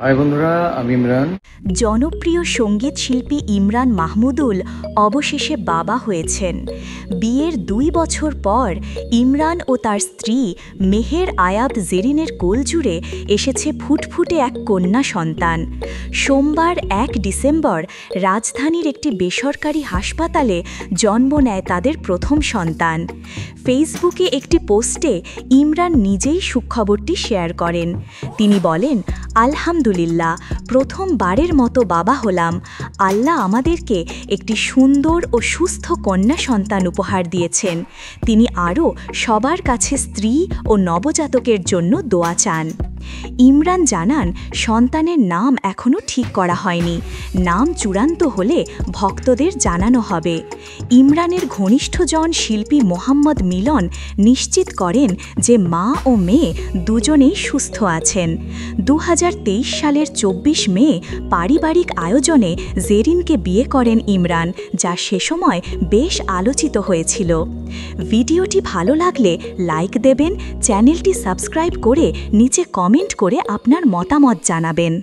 High বন্ধুরা, আমি ইমরান। জনপ্রিয় সঙ্গীত শিল্পী ইমরান মাহমুদুল অবশেষে বাবা হয়েছেন। বিয়ের ২ বছর পর ইমরান ও তার স্ত্রী মেহের আয়াত জেরিনের কোল জুড়ে এসেছে ফুটফুটে এক কন্যা সন্তান। সোমবার ১ ডিসেম্বর রাজধানীর একটি বেসরকারি হাসপাতালে জন্ম নেয় তাদের প্রথম সন্তান। ফেসবুকে একটি পোস্টে ইমরান নিজেই সুখবরটি শেয়ার করেন। তিনি বলেন, আলহামদুলিল্লাহ, প্রথমবারের মতো বাবা হলাম। আল্লাহ আমাদেরকে একটি সুন্দর ও সুস্থ কন্যা সন্তান উপহার দিয়েছেন। তিনি আরও সবার কাছে স্ত্রী ও নবজাতকের জন্য দোয়া চান। ইমরান জানান, সন্তানের নাম এখনও ঠিক করা হয়নি। নাম চূড়ান্ত হলে ভক্তদের জানানো হবে। ইমরানের ঘনিষ্ঠজন শিল্পী মোহাম্মদ মিলন নিশ্চিত করেন যে মা ও মেয়ে দুজনেই সুস্থ আছেন। ২০২৩ সালের ২৪ মে পারিবারিক আয়োজনে জেরিনকে বিয়ে করেন ইমরান, যা সে সময় বেশ আলোচিত হয়েছিল। ভিডিওটি ভালো লাগলে লাইক দেবেন, চ্যানেলটি সাবস্ক্রাইব করে নিচে কমেন্ট করে আপনার মতামত জানাবেন।